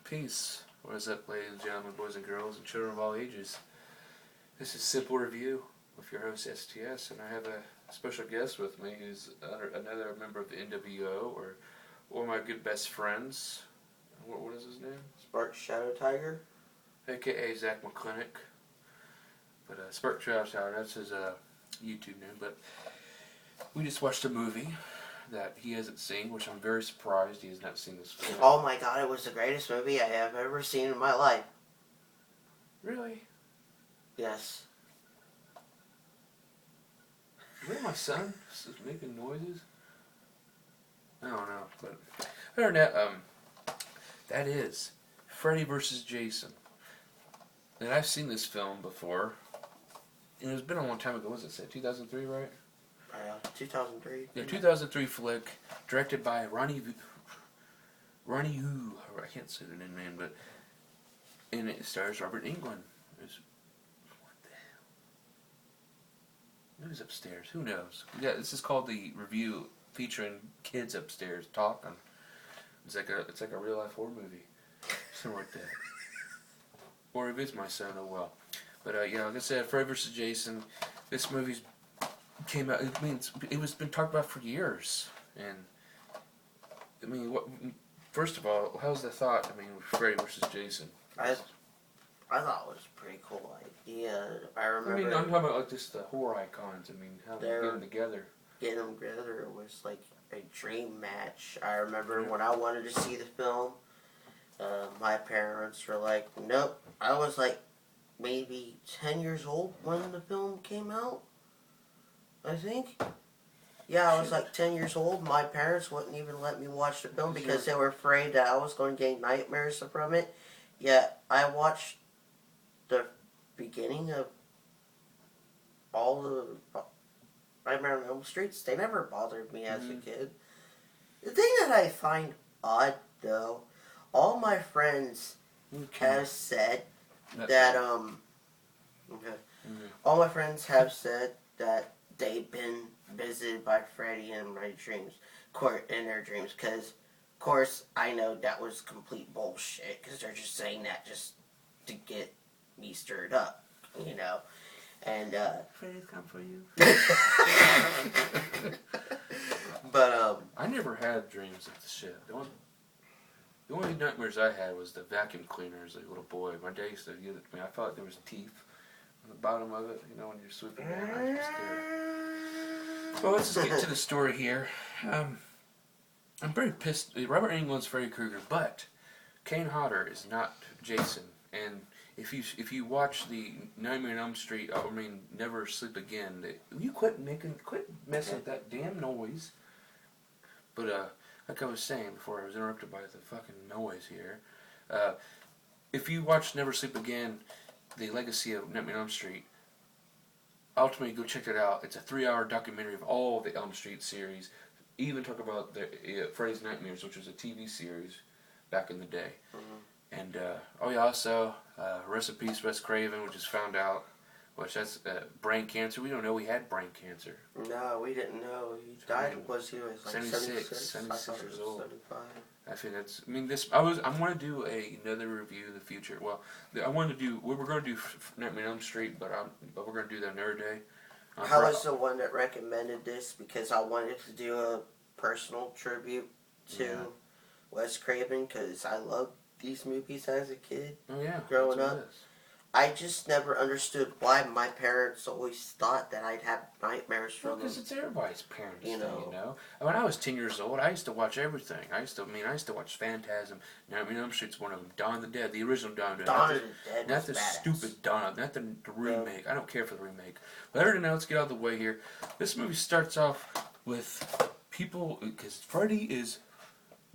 Peace. What is up, ladies and gentlemen, boys and girls, and children of all ages? This is Simple Review with your host, STS, and I have a special guest with me who's another member of the NWO, or one of my good best friends. What is his name? Spark Shadow Tiger? A.K.A. Zach McClintock. But Spark Shadow Tiger, that's his YouTube name. But we just watched a movie that he hasn't seen, which I'm very surprised he has not seen this film. Oh my god, it was the greatest movie I have ever seen in my life. Really? Yes. Is that my son? Is making noises? I don't know, but other than that, that is Freddy vs. Jason. And I've seen this film before. And it's been a long time ago. What was it say? 2003, right? 2003. Yeah, 2003 flick, directed by Ronny Yu. I can't say the name, but and it stars Robert Englund. What the hell? Who's upstairs? Who knows? Yeah, this is called the review featuring kids upstairs talking. It's like a real life horror movie, something like that. Or if it's my son, oh well. But yeah, like I said, Freddy vs. Jason. This movie's came out. I mean, it was been talked about for years, and I mean, what? First of all, how's the thought? I mean, Freddy vs. Jason. I thought it was a pretty cool idea. I remember. I mean, I'm talking about like just the horror icons. I mean, how they get them together. Getting them together was like a dream match. I remember when I wanted to see the film, my parents were like, "Nope." I was like maybe 10 years old when the film came out. I think. Yeah, I was like 10 years old. My parents wouldn't even let me watch the film because they were afraid that I was going to get nightmares from it. Yet, I watched the beginning of all the Nightmare on Elm Street. They never bothered me as a kid. The thing that I find odd, though, all my friends have said that, all my friends have said that they've been visited by Freddy in my dreams, in their dreams, because, of course, I know that was complete bullshit, because they're just saying that just to get me stirred up, you know, and, Freddy's come for you. But, I never had dreams of the shit. The only nightmares I had was the vacuum cleaner as a little boy. My dad used to give it to me. I thought there was teeth on the bottom of it, you know, when you're sweeping down. I was scared. Well, let's just get to the story here. I'm very pissed. Robert Englund's Freddy Krueger, but Kane Hodder is not Jason. And if you watch the Nightmare on Elm Street, Never Sleep Again, you quit messing with that damn noise. But like I was saying before, I was interrupted by the fucking noise here. If you watch Never Sleep Again, the legacy of Nightmare on Elm Street, ultimately go check it out. It's a 3-hour documentary of all the Elm Street series. Even talk about the Freddy's Nightmares, which was a TV series back in the day. And also rest in peace, Wes Craven, which is found out, which that's brain cancer. We don't know he had brain cancer. No, we didn't know. He died. He was like 76 years old. 75. I think that's. I mean, this. I want to do another review in the future. Well, I want to do. We were going to do Nightmare on Elm Street, but we're going to do that another day. I was the one that recommended this because I wanted to do a personal tribute to Wes Craven because I loved these movies as a kid. Oh yeah, growing up. I just never understood why my parents always thought that I'd have nightmares from them. Because it's everybody's parents' thing, you know. When I was 10 years old, I used to watch everything. I used to watch Phantasm. Nightmare on Elm Street's one of them. Dawn of the Dead, the original Dawn of the Dead. Dawn of the Dead Not the badass. Stupid Dawn, not the remake. I don't care for the remake. But other than that, let's get out of the way here. This movie starts off with people, because Freddy is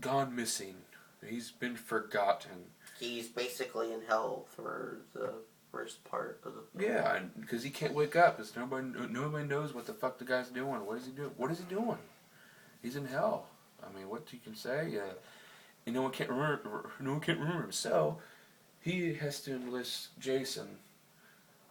gone missing. He's been forgotten. He's basically in hell for the first part of the film. Yeah, because he can't wake up. Because nobody knows what the fuck the guy's doing. What is he doing? What is he doing? He's in hell. I mean, what you can say? And no one can't remember. No one can't remember him. So he has to enlist Jason.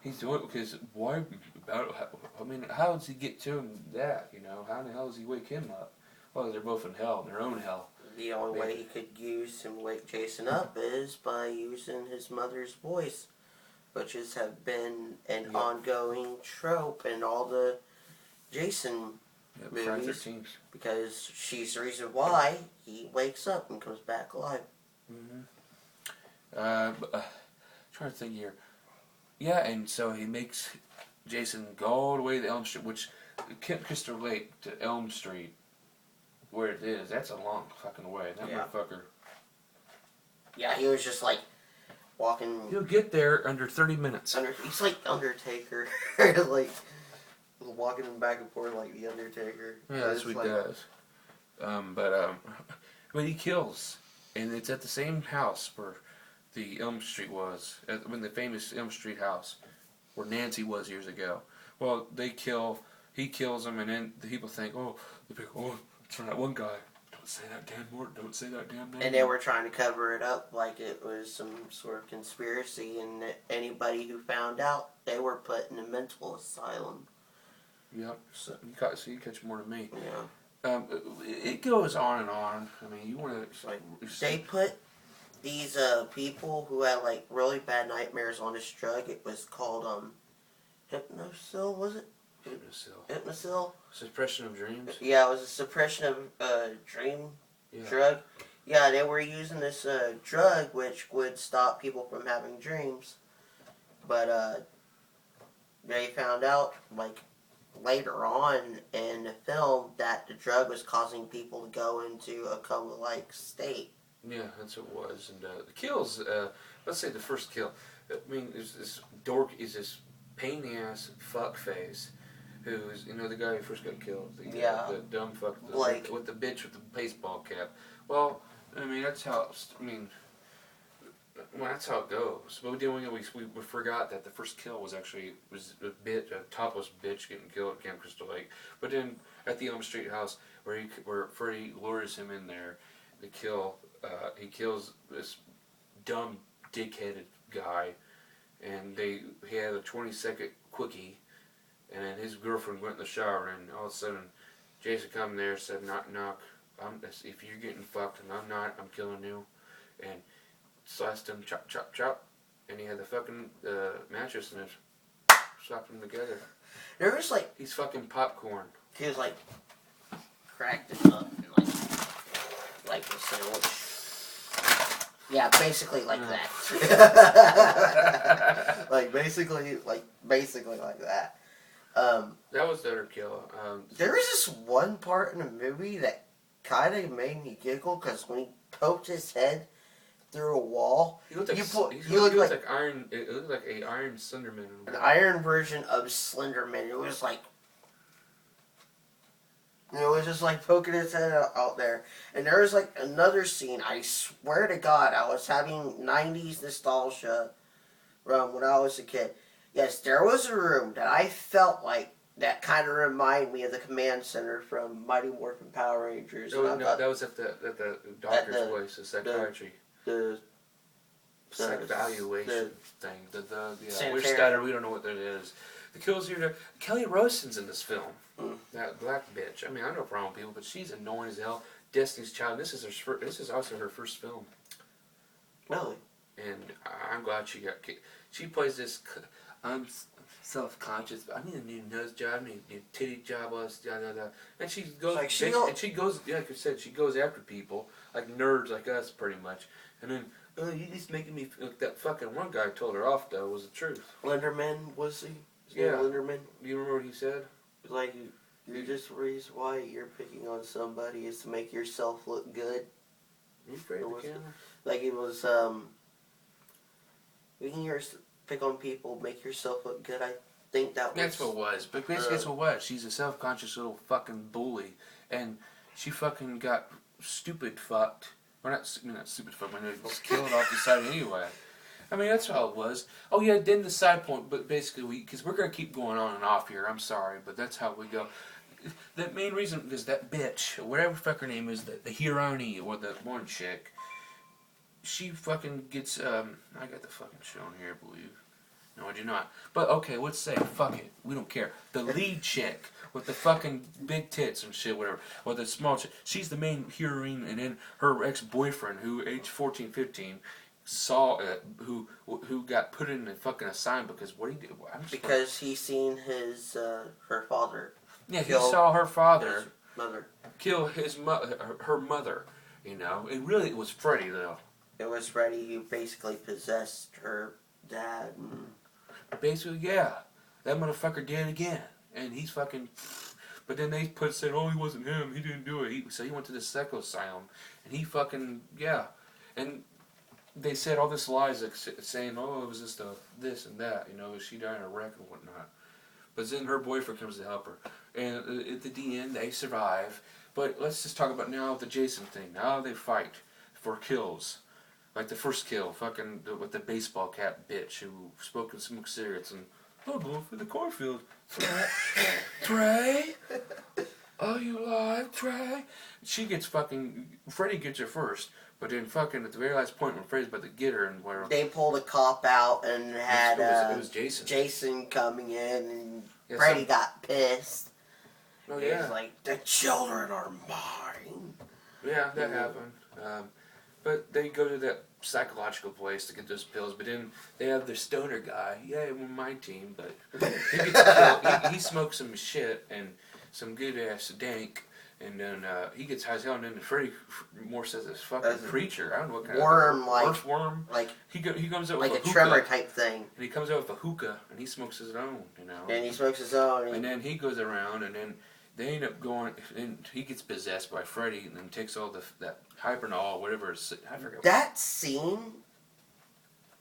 He's doing it because why? How does he get to him? That, you know, how in the hell does he wake him up? Well, they're both in hell, in their own hell. the only way he could use and wake Jason up is by using his mother's voice, which have been an ongoing trope in all the Jason movies, because she's the reason why he wakes up and comes back alive. Trying to think here. Yeah, and so he makes Jason go all the way to Elm Street, which Camp Crystal Lake to Elm Street, where it is, that's a long fucking way. That motherfucker. Yeah, he was just like walking. He'll get there under 30 minutes. He's like Undertaker, like walking back and forth like the Undertaker. Yeah, that's what he does. But he kills, and it's at the same house where the Elm Street was, the famous Elm Street house, where Nancy was years ago. Well, he kills him, and then the people think, it's from that one guy. Don't say that damn name. And they were trying to cover it up like it was some sort of conspiracy, and that anybody who found out, they were put in a mental asylum. Yep. So you catch more than me. Yeah. It goes on and on. I mean, you want to they put these people who had like really bad nightmares on this drug. It was called Hypnosil, was it? Hypnosil. Suppression of dreams. Yeah, it was a suppression of dream drug. Yeah, they were using this drug which would stop people from having dreams, but they found out like later on in the film that the drug was causing people to go into a coma-like state. Yeah, that's what it was. And the kills, let's say the first kill. I mean, there's this dork, is this pain-ass fuckface who's, the guy who first got killed. The dumb fuck, with the bitch with the baseball cap. Well, I mean, that's how it goes. But we forgot that the first kill was a topless bitch getting killed at Camp Crystal Lake. But then at the Elm Street house where Freddy lures him in there, he kills this dumb dick-headed guy, and he had a 20-second quickie, and then his girlfriend went in the shower, and all of a sudden Jason come there, said, knock, knock, if you're getting fucked and I'm not, I'm killing you, and sliced him, chop, chop, chop, and he had the fucking mattress and slapped them together. There was like... He's fucking popcorn. He was like, cracked it up and like a sandwich. Yeah, basically like that. basically like that. That was the other kill. There was this one part in the movie that kind of made me giggle, because when he poked his head through a wall, he looked like Iron. It looked like an Iron Slenderman. An Iron version of Slenderman. It was like, it was just like poking his head out there. And there was like another scene. I swear to God, I was having 90s nostalgia from when I was a kid. Yes, there was a room that I felt like that kind of reminded me of the command center from Mighty Morphin Power Rangers. No, that was at the doctor's place, the psychiatry. The evaluation thing. We're scattered, we don't know what that is. The kills here. Kelly Rowson's in this film. That black bitch. I mean, I have no problem with people, but she's annoying as hell. Destiny's Child. This is also her first film. Really? And I'm glad she got kicked. She plays this. I'm self-conscious, but I need a new nose job. I need a new titty job. And she goes. Like like I said, she goes after people like nerds like us, pretty much. And then, you're just making me feel like that fucking one guy told her off. Though was the truth. Linderman, was he? Yeah. Linderman. Do you remember what he said? Like, you're just the reason why you're picking on somebody is to make yourself look good. Are you afraid of the camera? Like it was, you can pick on people, make yourself look good. I think that's what it was. But basically that's what it was. She's a self-conscious little fucking bully. And she fucking got stupid fucked. Or not stupid fucked, but it was killed off the side anyway. I mean, that's how it was. Oh, yeah, then the side point, but basically, because we're going to keep going on and off here, I'm sorry, but that's how we go. The main reason is that bitch, or whatever fuck her name is, the Hironi, or the one chick, she fucking gets, I got the fucking show on here, I believe. No, I do not. But okay, let's say, fuck it. We don't care. The lead chick with the fucking big tits and shit, whatever. Or the small chick. She's the main heroine, and then her ex-boyfriend, who aged 14, 15, saw it, who got put in a fucking asylum because what he did. Because he seen his, her father. Yeah, he saw her father. His mother. Kill her mother, you know. And really, it was Freddy, though. It was Freddy who basically possessed her dad. Basically, yeah. That motherfucker did it again. And he's fucking... But then they said, oh, he wasn't him. He didn't do it. So he went to the psycho asylum. And he fucking... Yeah. And they said all this lies, like, saying, oh, it was just this and that. You know, she died in a wreck and whatnot. But then her boyfriend comes to help her. And at the end, they survive. But let's just talk about now the Jason thing. Now they fight for kills. Like the first kill, fucking with the baseball cap bitch who smoked cigarettes and I'll go for the cornfield. Trey? Are you alive, Trey? She gets fucking... Freddy gets her first, but then fucking at the very last point when Freddy's about to get her and where... They pulled a cop out and had it was Jason. Jason coming in and Freddy got pissed. Oh yeah. He's like, the children are mine. Yeah, that happened. But they go to that psychological place to get those pills, but then they have their stoner guy. Yeah, he won my team, but he gets killed. He smokes some shit and some good ass dank, and then he gets high as hell, and then Freddy more says this fucking creature. I don't know what kind worm, of earthworm. Like he comes out like with a tremor type thing, and he comes out with a hookah, and he smokes his own, you know. And he smokes his own, and then he goes around, and then they end up going, and he gets possessed by Freddy, and then takes all that hypernol, whatever. I forget. That scene,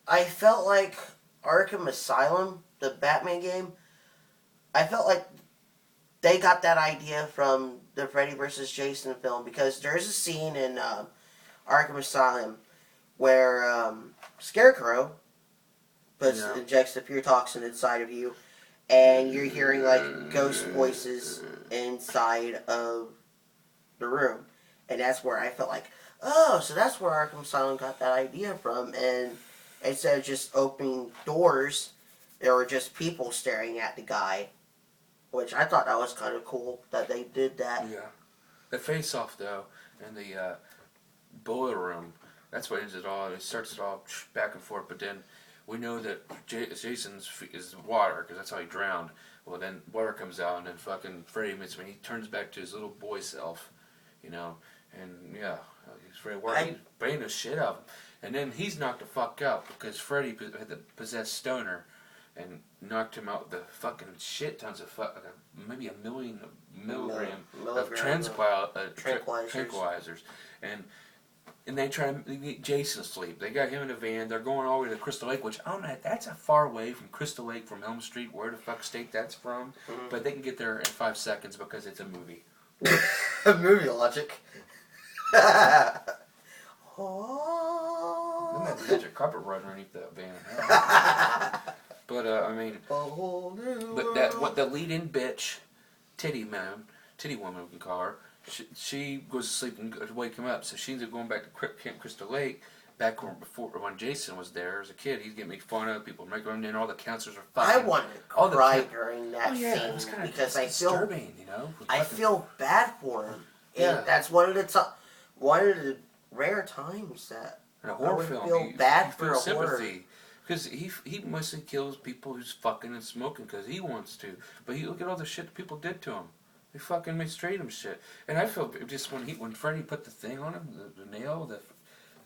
I felt like Arkham Asylum, the Batman game. I felt like they got that idea from the Freddy vs. Jason film, because there's a scene in Arkham Asylum where Scarecrow injects the pure toxin inside of you, and you're hearing like ghost voices inside of the room. And that's where I felt like, oh, so that's where Arkham Asylum got that idea from. And instead of just opening doors, there were just people staring at the guy. Which I thought that was kind of cool that they did that. Yeah. The face-off, though, and the boiler room, that's what ends it all. It starts it all back and forth, but then we know that Jason's is water, because that's how he drowned. Well, then water comes out, and then fucking Freddy meets him, and he turns back to his little boy self, you know, and yeah, he's Freddy Water. He's banging the shit out of him. And then he's knocked the fuck out, because Freddy had the possessed stoner, and knocked him out with the fucking shit tons of maybe a milligram of tranquilizers. And they try to get Jason asleep. They got him in a van. They're going all the way to Crystal Lake, which I don't know, that's a far way from Crystal Lake, from Elm Street, where the fuck state that's from. Mm-hmm. But they can get there in 5 seconds because it's a movie. Movie logic. Oh. Then that magic carpet run underneath that van. But I mean, what the lead-in bitch, titty woman we can call her. She goes to sleep and wake him up. So she ends up going back to Camp Crystal Lake. Back when Jason was there as a kid, he's getting fun of people, making and all the counselors are fucking. I wanted to cry during that scene, it was kind of because disturbing, you know. I feel bad for him. And that's one of the rare times that in a horror film, feel bad for a sympathy. horror. Because he mostly kills people who's fucking and smoking because he wants to. But look at all the shit that people did to him. They fucking mistreated him shit. And I feel just when Freddy put the thing on him, the nail,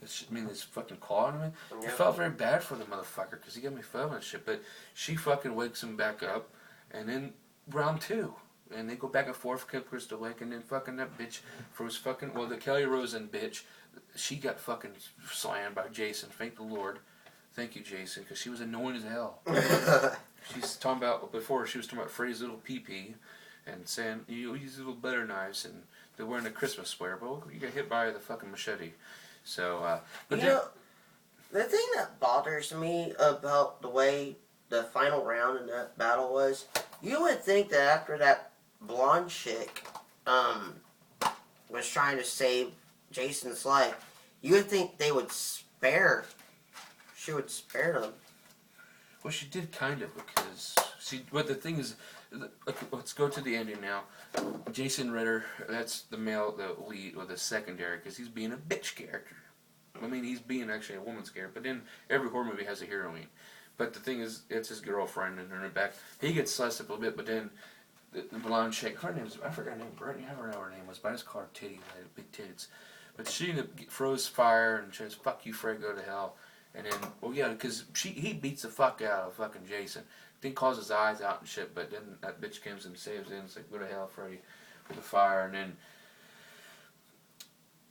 this fucking claw on him, I felt very bad for the motherfucker because he got me feeling shit. But she fucking wakes him back up, and then round 2. And they go back and forth, Camp Crystal Lake, and then fucking that bitch the Kelly Rosen bitch, she got fucking slammed by Jason, thank the Lord. Thank you, Jason, because she was annoying as hell. She's talking about, before she was talking about Freddy's little pee-pee, and saying, you use little butter knives, and they're wearing a Christmas sweater, but you get hit by the fucking machete. So, but the thing that bothers me about the way the final round in that battle was, you would think that after that blonde chick was trying to save Jason's life, you would think they would she would spare them. Well, she did kind of, because but the thing is, let's go to the ending now. Jason Ritter, that's the lead, or the secondary, because he's being a bitch character. I mean, he's being actually a woman's character, but then every horror movie has a heroine. But the thing is, it's his girlfriend, and in her back, he gets sliced up a little bit, but then the blonde chick, I forgot her name, Brittany, I don't know her name was, but I just called her Titty, big tits. But she throws fire, and she says, fuck you, Freddy, go to hell. And then, well, yeah, because he beats the fuck out of fucking Jason. Then calls his eyes out and shit, but then that bitch comes and saves him. It's like, go to hell, Freddy, with the fire. And then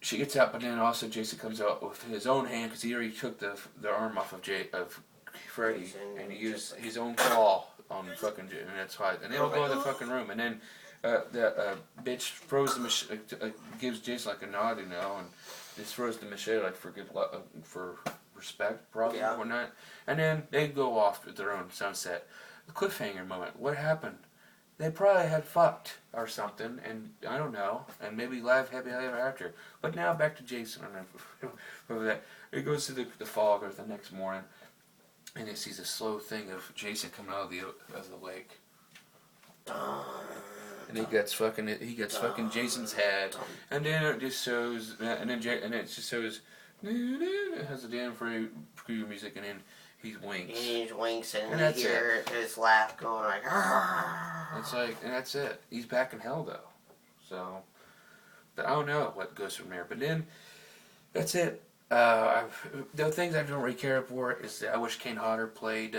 she gets out, but then also Jason comes out with his own hand, because he already took the arm off of Freddy, and he used his own claw on fucking Jason, and that's why. And they'll go in the fucking room, and then the bitch throws the machete, gives Jason like a nod, you know, and just throws the machete like for good luck, for respect, probably, or whatnot. And then they go off with their own sunset. The cliffhanger moment. What happened? They probably had fucked or something, and I don't know, and maybe live happy ever after. But now back to Jason. Over that, it goes to the fog or the next morning, and it sees a slow thing of Jason coming out of the lake. And he gets fucking Jason's head, and then it just shows, and it just shows. It has the damn Freddy Krueger music, and then he winks. And he winks, and you hear his laugh going like, Arr! It's like, and that's it. He's back in hell, though. So, but I don't know what goes from there. But then, that's it. The things I don't really care for is that I wish Kane Hodder played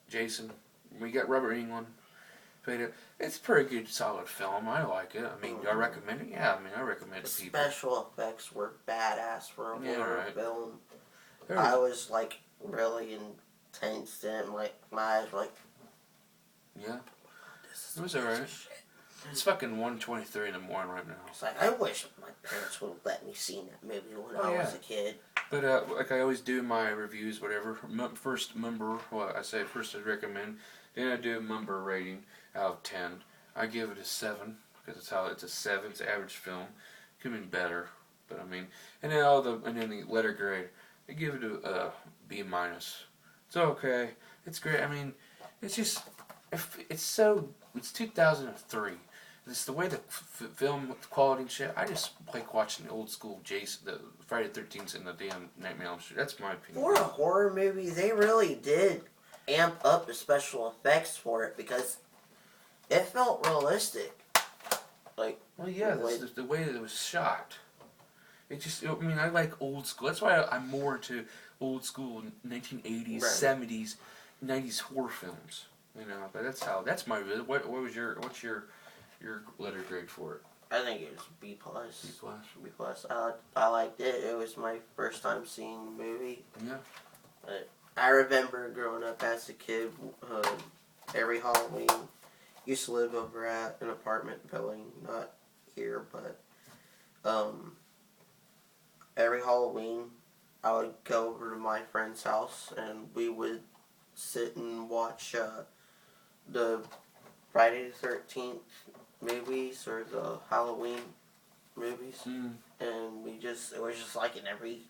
Jason. We got Robert Englund played it. It's a pretty good, solid film. I like it. I mean, do I recommend it? Yeah, I mean, I recommend it to people. Special effects were badass for a horror film. There I was like really intense, and like my eyes were like, yeah, it was alright. It's fucking 1:23 in the morning right now. It's like, I wish my parents would have let me see that movie when I was a kid. But like I always do my reviews, whatever. First I recommend. Then I do a member rating out of 10. I give it a 7 because it's a 7. It's an average film. Could have been better, but I mean, and then the letter grade, I give it a B minus. It's okay. It's great. I mean, it's just it's 2003. It's the way the film quality and shit. I just like watching the old school Jason, the Friday the 13th, and the damn Nightmare on Elm Street. That's my opinion. For a horror movie, they really did amp up the special effects for it, because it felt realistic. Like, well, yeah, the way that it was shot. It just, I mean, I like old school. That's why I'm more into old school 1980s, 70s, 90s horror films. You know, but that's my real. What's your letter grade for it? I think it was B plus. B plus. B plus. I liked it. It was my first time seeing the movie. Yeah. But I remember growing up as a kid, every Halloween, used to live over at an apartment building, not here, but every Halloween I would go over to my friend's house, and we would sit and watch the Friday the 13th movies or the Halloween movies, and it was just like an every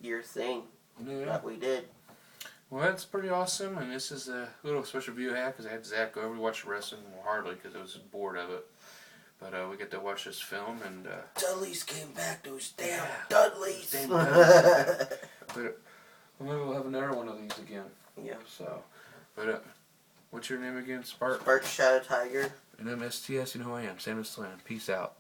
year thing that we did. Well, that's pretty awesome, and this is a little special view I had because I had Zach over. We watched wrestling hardly because I was bored of it. But we get to watch this film, and Dudleys came back, those damn Dudleys. Damn Dudleys. But maybe we'll have another one of these again. Yeah. So, but what's your name again? Spark? Spark Shadow Tiger. And MSTS, you know who I am. Sam Slam. Peace out.